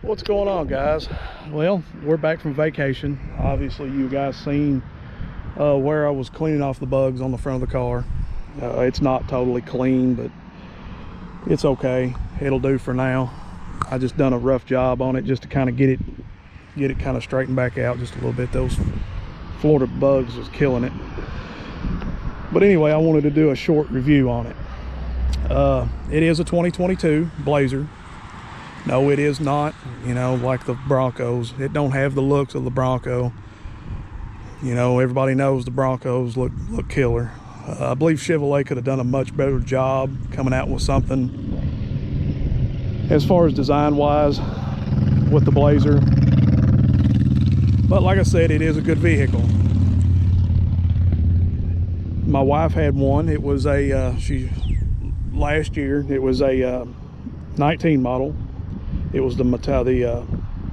What's going on, guys? Well, we're back from vacation. Obviously you guys seen where I was cleaning off the bugs on the front of the car. It's not totally clean, but it's okay. It'll do for now. I just done a rough job on it just to kind of get it kind of straightened back out just a little bit. Those Florida bugs was killing it. But anyway, I wanted to do a short review on it. It is a 2022 Blazer. No, it is not, you know, like the Broncos. It don't have the looks of the Bronco. You know, everybody knows the Broncos look killer. I believe Chevrolet could have done a much better job coming out with something as far as design wise with the Blazer. But like I said, it is a good vehicle. My wife had one. It was a last year. It was a 19 model. It was the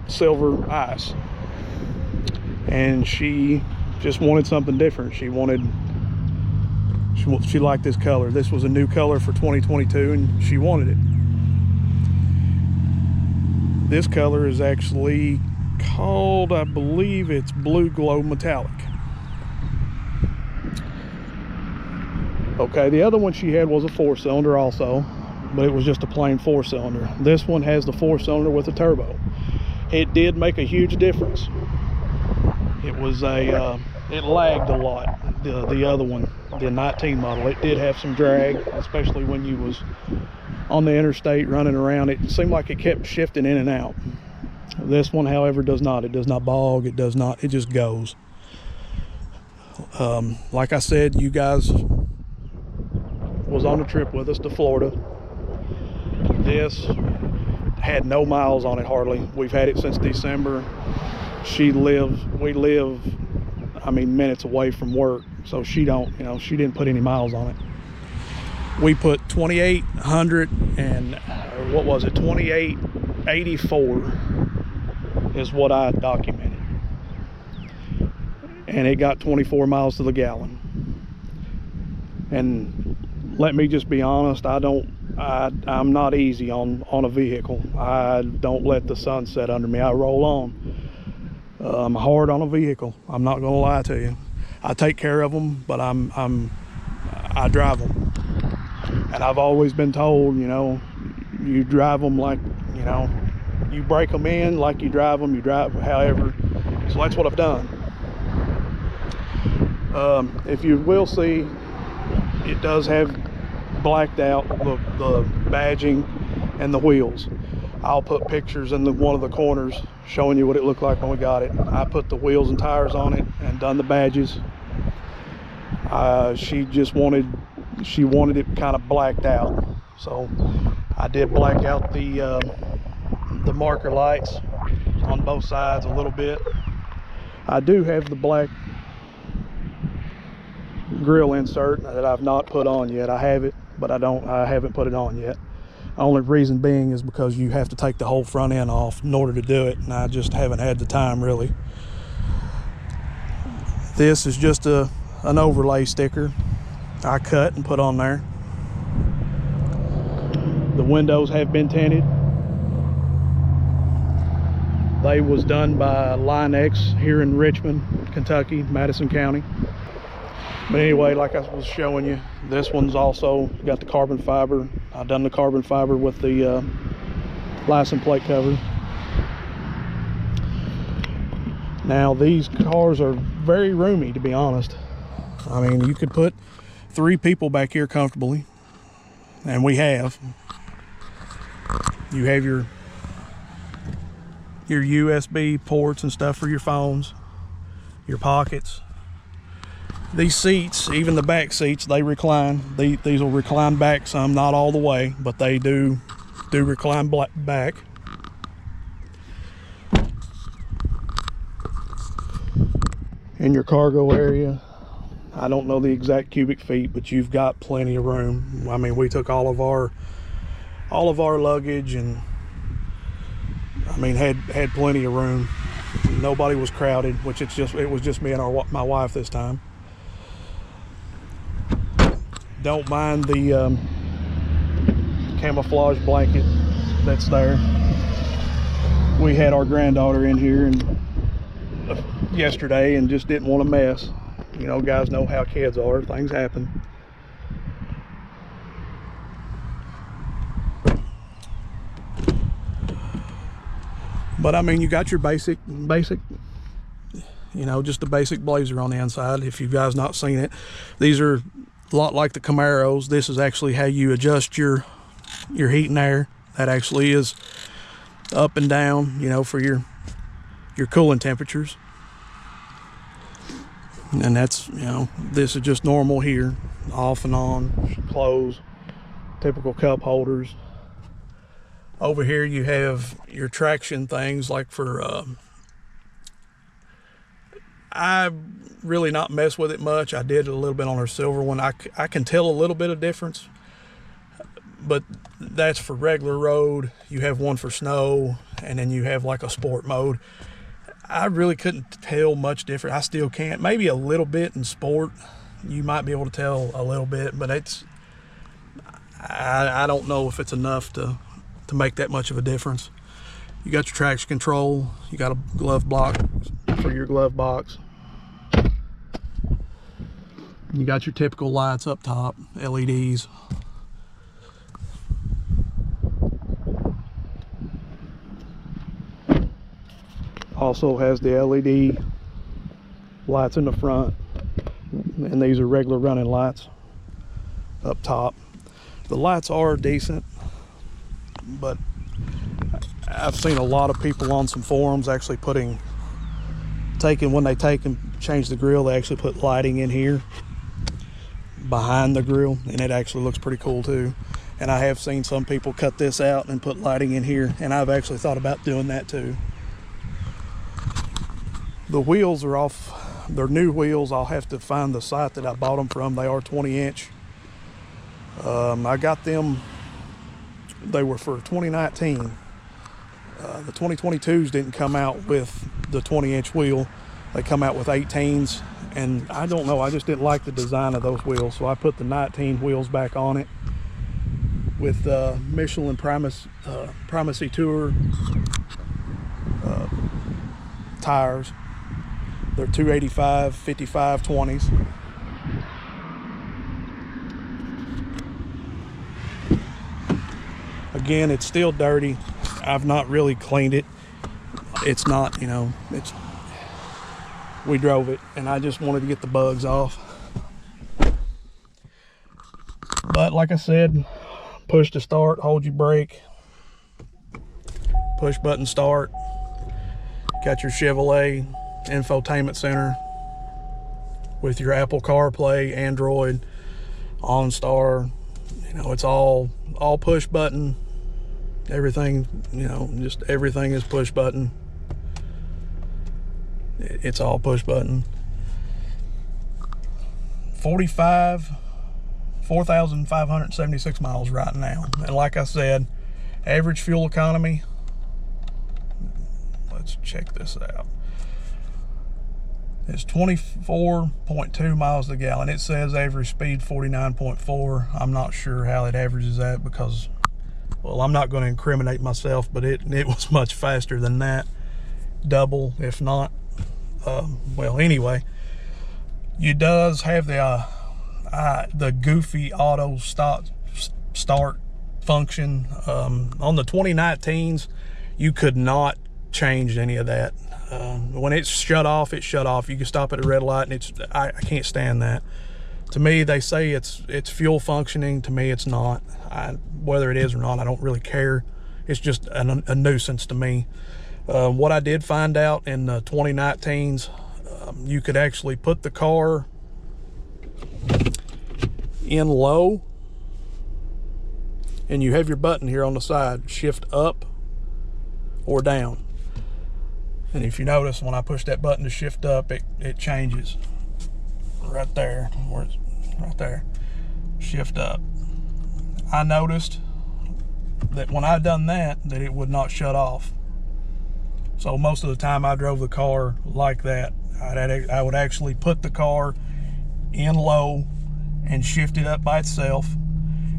silver ice, and she just wanted something different. She liked this color. This was a new color for 2022, and she wanted it. This color is actually called, I believe it's Blue Glow Metallic. Okay, the other one she had was a 4-cylinder also, but it was just a plain 4-cylinder. This one has the 4-cylinder with a turbo. It did make a huge difference. It was it lagged a lot. The other one, the 19 model, it did have some drag, especially when you was on the interstate running around. It seemed like it kept shifting in and out. This one, however, does not. It does not bog. It does not. It just goes. Like I said, you guys was on a trip with us to Florida. This had no miles on it hardly. We've had it since December. We live, I mean, minutes away from work, so she didn't put any miles on it. We put 2,800 and what was it, 2,884 is what I documented, and it got 24 miles to the gallon. And let me just be honest, I'm not easy on a vehicle. I don't let the sun set under me. I roll on. I'm hard on a vehicle. I'm not gonna lie to you. I take care of them, but I drive them. And I've always been told, you know, you drive them like, you know, you break them in like you drive them. You drive however. So that's what I've done. If you will see, it does have blacked out the badging and the wheels. I'll put pictures in one of the corners showing you what it looked like when we got it. I put the wheels and tires on it and done the badges. She wanted it kind of blacked out, so I did black out the marker lights on both sides a little bit. I do have the black grill insert that I've not put on yet. I have it, but I haven't put it on yet. The only reason being is because you have to take the whole front end off in order to do it, and I just haven't had the time really. This is just an overlay sticker I cut and put on there. The windows have been tinted. They was done by Line X here in Richmond, Kentucky, Madison County. But anyway, like I was showing you, this one's also got the carbon fiber. I've done the carbon fiber with the license plate cover. Now these cars are very roomy, to be honest. I mean, you could put 3 people back here comfortably, and we have. You have your USB ports and stuff for your phones, your pockets. These seats, even the back seats, they recline. These will recline back some, not all the way, but they do recline back. In your cargo area, I don't know the exact cubic feet, but you've got plenty of room. I mean, we took all of our luggage, and I mean had plenty of room. Nobody was crowded, which it was just me and my wife this time. Don't mind the camouflage blanket that's there. we had our granddaughter in here and yesterday and just didn't want to mess. You know, guys know how kids are, things happen. But I mean, you got your basic, you know, just a basic blazer on the inside. If you guys not seen it, these are a lot like the Camaros. This is actually how you adjust your heat and air. That actually is up and down, you know, for your cooling temperatures. And that's, you know, this is just normal here, off and on, close, typical cup holders. Over here you have your traction things, like for I really not mess with it much. I did a little bit on our silver one. I can tell a little bit of difference, but that's for regular road. You have one for snow, and then you have like a sport mode. I really couldn't tell much different. I still can't. Maybe a little bit in sport, you might be able to tell a little bit, but it's, I don't know if it's enough to make that much of a difference. You got your traction control. You got a glove block for your glove box. You got your typical lights up top, LEDs. Also has the LED lights in the front, and these are regular running lights up top. The lights are decent, but I've seen a lot of people on some forums actually when they take and change the grill, they actually put lighting in here behind the grill, and it actually looks pretty cool too. And I have seen some people cut this out and put lighting in here, and I've actually thought about doing that too. The wheels are off. They're new wheels. I'll have to find the site that I bought them from. They are 20-inch. I got them, they were for 2019. The 2022s didn't come out with the 20-inch wheel. They come out with 18s, and I don't know, I just didn't like the design of those wheels, so I put the 19 wheels back on it with Michelin Primacy Tour tires. They're 285 55 20s. Again, it's still dirty. I've not really cleaned it. It's not, you know, we drove it, and I just wanted to get the bugs off. But like I said, push to start, hold your brake, push button start. Got your Chevrolet infotainment center with your Apple CarPlay, Android, OnStar. You know, it's all push button. Everything, you know, just everything is push button. It's all push button. 4,576 miles right now. And like I said, average fuel economy, let's check this out. It's 24.2 miles to the gallon. It says average speed 49.4. I'm not sure how it averages that because, well, I'm not going to incriminate myself, but it was much faster than that. Double, if not. Well, anyway, it does have the goofy auto start function. On the 2019s, you could not change any of that. When it's shut off, it's shut off. You can stop at a red light, and I can't stand that. To me, they say it's fuel functioning. To me, it's not. Whether it is or not, I don't really care. It's just a nuisance to me. What I did find out in the 2019s, you could actually put the car in low, and you have your button here on the side, shift up or down. And if you notice, when I push that button to shift up, it changes right there, right there, shift up. I noticed that when I done that it would not shut off. So most of the time I drove the car like that. I would actually put the car in low and shift it up by itself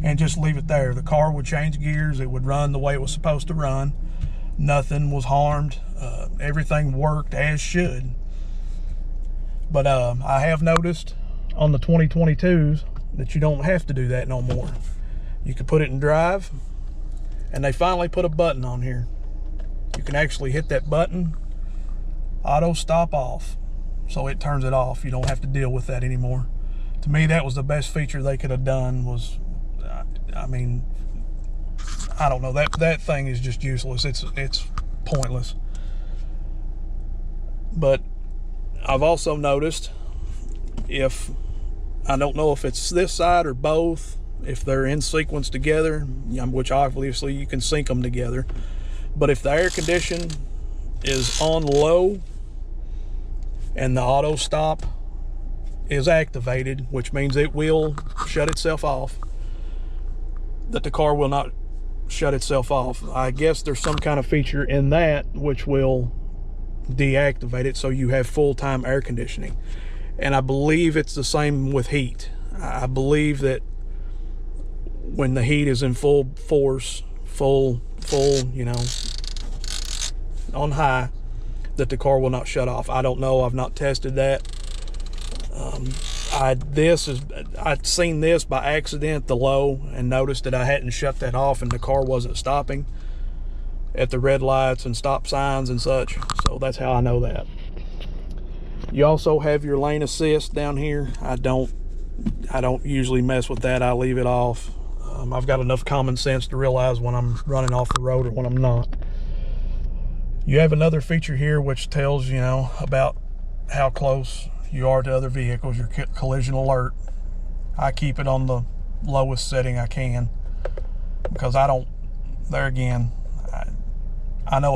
and just leave it there. The car would change gears. It would run the way it was supposed to run. Nothing was harmed. Everything worked as should. But I have noticed on the 2022s that you don't have to do that no more. You can put it in drive, and they finally put a button on here. You can actually hit that button, auto stop off, so it turns it off. You don't have to deal with that anymore. To me, that was the best feature they could have done. Was, I mean, I don't know, that thing is just useless. It's pointless. But I've also noticed, if I don't know if it's this side or both, if they're in sequence together, which obviously you can sync them together, but if the air condition is on low and the auto stop is activated, which means it will shut itself off, that the car will not shut itself off. I guess there's some kind of feature in that which will deactivate it so you have full-time air conditioning. And I believe it's the same with heat. I believe that when the heat is in full force, full, you know, on high, that the car will not shut off. I don't know. I've not tested that. I'd seen this by accident, the low, and noticed that I hadn't shut that off and the car wasn't stopping at the red lights and stop signs and such. So that's how I know that. You also have your lane assist down here. I don't usually mess with that. I leave it off. I've got enough common sense to realize when I'm running off the road or when I'm not. You have another feature here which tells, you know, about how close you are to other vehicles, your collision alert. I keep it on the lowest setting I can, because I know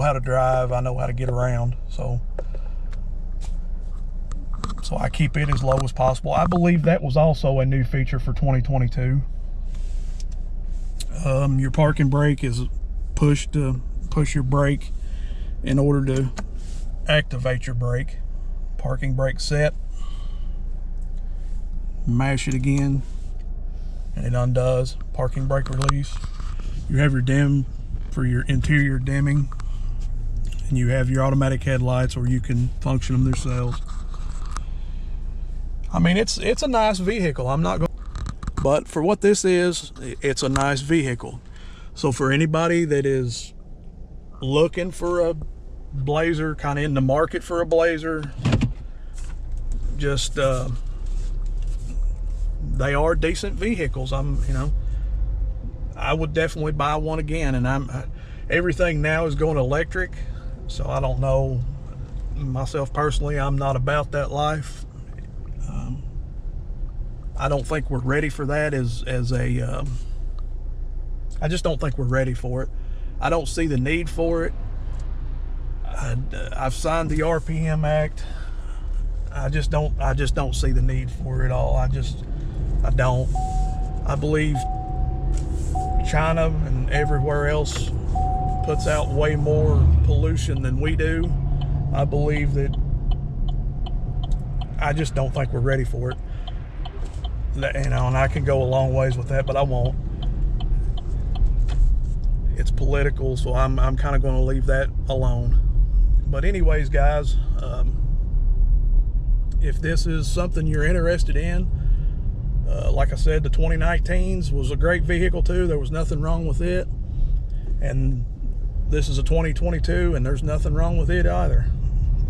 how to drive, I know how to get around, so I keep it as low as possible. I believe that was also a new feature for 2022. Your parking brake is push your brake in order to activate your brake. Parking brake set. Mash it again and it undoes. Parking brake release. You have your dim for your interior dimming, and you have your automatic headlights, or you can function them themselves. I mean, it's a nice vehicle. I'm not going, but for what this is, it's a nice vehicle. So for anybody that is looking for a Blazer, kind of in the market for a Blazer, just they are decent vehicles. I would definitely buy one again, and everything now is going electric, so I don't know, myself personally, I'm not about that life. I don't think we're ready for that I just don't think we're ready for it. I don't see the need for it. I've signed the RPM Act. I just don't see the need for it all. I don't. I believe China and everywhere else puts out way more pollution than we do. I believe that, I just don't think we're ready for it. You know, and I can go a long ways with that, but I won't. It's political, so I'm kind of going to leave that alone. But anyways, guys, if this is something you're interested in, like I said, the 2019s was a great vehicle too. There was nothing wrong with it. And this is a 2022, and there's nothing wrong with it either.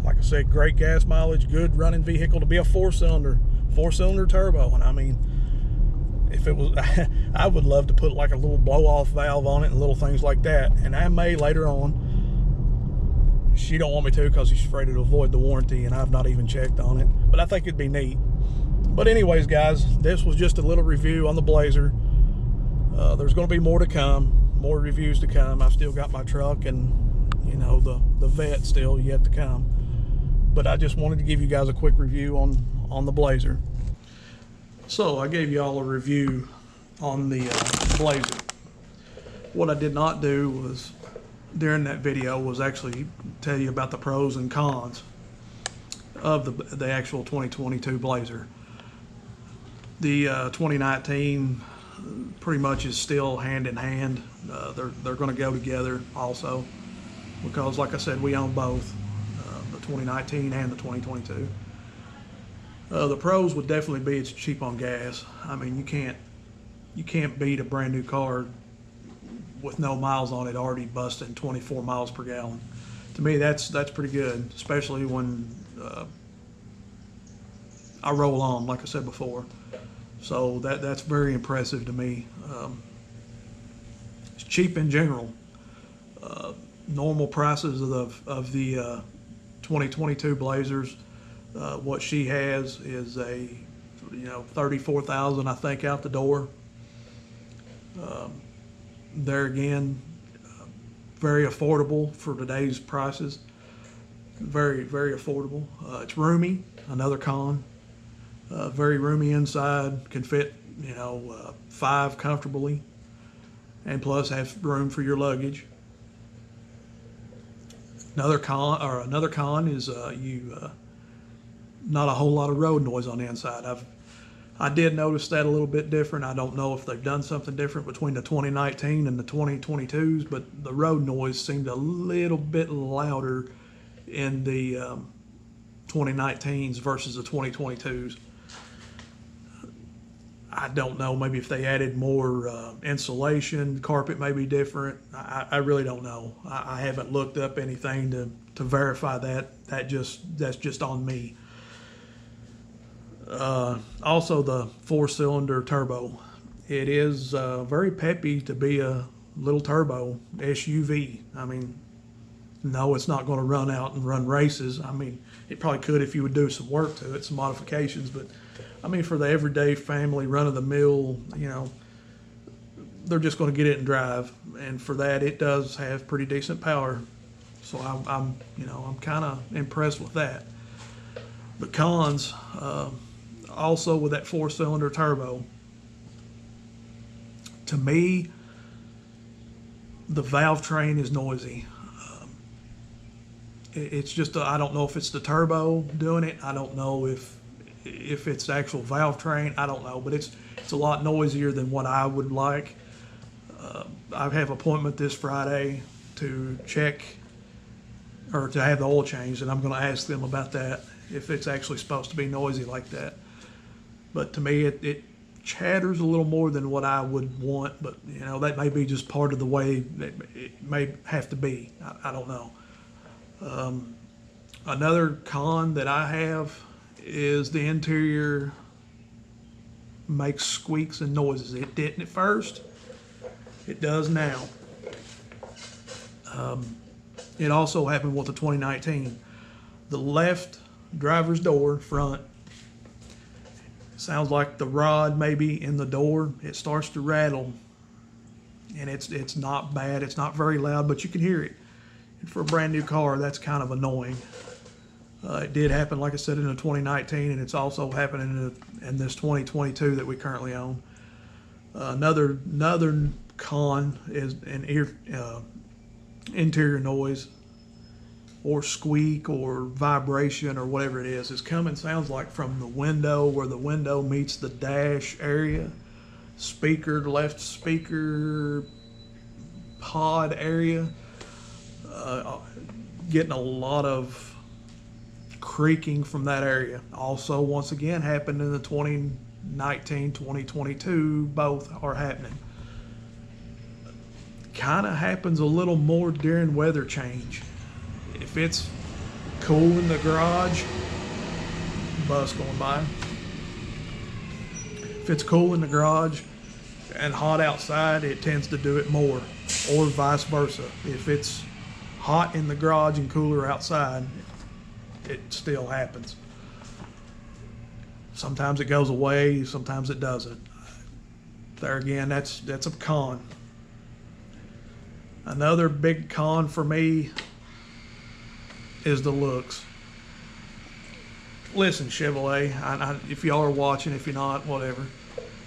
Like I said, great gas mileage, good running vehicle to be a four-cylinder turbo. And I mean, if it was, I would love to put like a little blow-off valve on it and little things like that. And I may later on. She don't want me to because she's afraid to avoid the warranty, and I've not even checked on it. But I think it'd be neat. But anyways, guys, this was just a little review on the Blazer. There's going to be more to come, more reviews to come. I've still got my truck and, you know, the vet still yet to come. But I just wanted to give you guys a quick review on the Blazer. So I gave you all a review on the Blazer. What I did not do was, during that video, was actually tell you about the pros and cons of the actual 2022 Blazer. The 2019 pretty much is still hand in hand. They're going to go together also. because like I said, we own both, the 2019 and the 2022. The pros would definitely be it's cheap on gas. I mean, you can't beat a brand new car with no miles on it already busting 24 miles per gallon. To me, that's pretty good, especially when I roll on, like I said before. So that's very impressive to me. It's cheap in general. Normal prices of the 2022 Blazers. What she has is a 34,000, I think, out the door. There again, very affordable for today's prices. Very, very affordable. It's roomy, another con. Very roomy inside, can fit 5 comfortably, and plus have room for your luggage. Another con is not a whole lot of road noise on the inside. I did notice that a little bit different. I don't know if they've done something different between the 2019 and the 2022s, but the road noise seemed a little bit louder in the 2019s versus the 2022s. I don't know, maybe if they added more insulation, carpet may be different. I really don't know. I haven't looked up anything to verify that. That's just on me. Also, the 4-cylinder turbo. It is very peppy to be a little turbo SUV. I mean, no, it's not going to run out and run races. I mean, it probably could if you would do some work to it, some modifications. But I mean, for the everyday family, run-of-the-mill, they're just going to get it and drive. And for that, it does have pretty decent power. So I'm kind of impressed with that. The cons. Also with that 4-cylinder turbo, to me, the valve train is noisy. It's just I don't know if it's the turbo doing it. I don't know if it's the actual valve train. I don't know, but it's a lot noisier than what I would like. I have an appointment this Friday to check or to have the oil changed, and I'm going to ask them about that, if it's actually supposed to be noisy like that. But to me, it chatters a little more than what I would want, but that may be just part of the way it may have to be. I don't know. Another con that I have is the interior makes squeaks and noises. It didn't at first. It does now. It also happened with the 2019. The left driver's door front sounds like the rod maybe in the door. It starts to rattle, and it's not bad. It's not very loud, but you can hear it. And for a brand new car, that's kind of annoying. It did happen, like I said, in the 2019, and it's also happening in this 2022 that we currently own. Another con is an interior noise, or squeak, or vibration, or whatever it is. It's coming, sounds like, from the window, where the window meets the dash area, left speaker pod area. Getting a lot of creaking from that area. Also, once again, happened in the 2019, 2022, both are happening. Kind of happens a little more during weather change. If it's cool in the garage, bus going by. If it's cool in the garage and hot outside, it tends to do it more, or vice versa. If it's hot in the garage and cooler outside, it still happens. Sometimes it goes away, sometimes it doesn't. There again, that's a con. Another big con for me is the looks. Listen, Chevrolet, if y'all are watching, if you're not, whatever.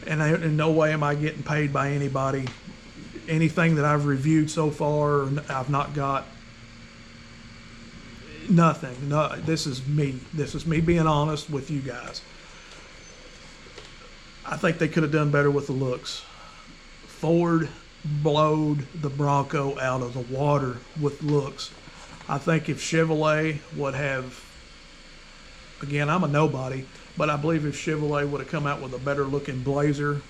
And in no way am I getting paid by anybody. Anything that I've reviewed so far, I've not got nothing. No, this is me. This is me being honest with you guys. I think they could have done better with the looks. Ford blowed the Bronco out of the water with looks. I think if Chevrolet would have, again, I'm a nobody, but I believe if Chevrolet would have come out with a better looking Blazer,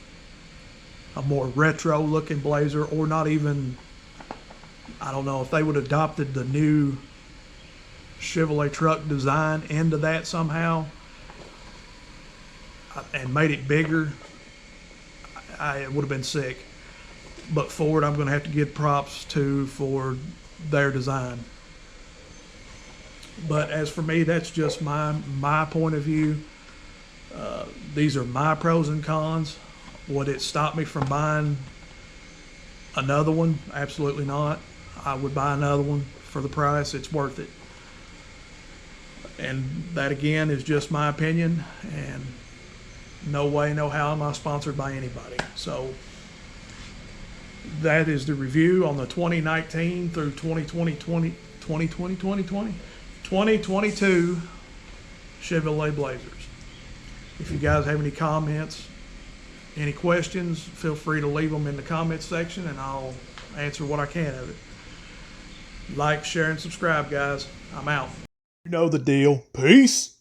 a more retro looking Blazer, or not even, I don't know, if they would have adopted the new Chevrolet truck design into that somehow and made it bigger, it would have been sick. But Ford, I'm going to have to give props to for their design. But as for me, that's just my point of view. These are my pros and cons. Would it stop me from buying another one? Absolutely not. I would buy another one for the price. It's worth it. And that, again, is just my opinion. And no way, no how am I sponsored by anybody. So that is the review on the 2019 through 2022 Chevrolet Blazers. If you guys have any comments, any questions, feel free to leave them in the comments section and I'll answer what I can of it. Like, share, and subscribe, guys. I'm out. You know the deal. Peace.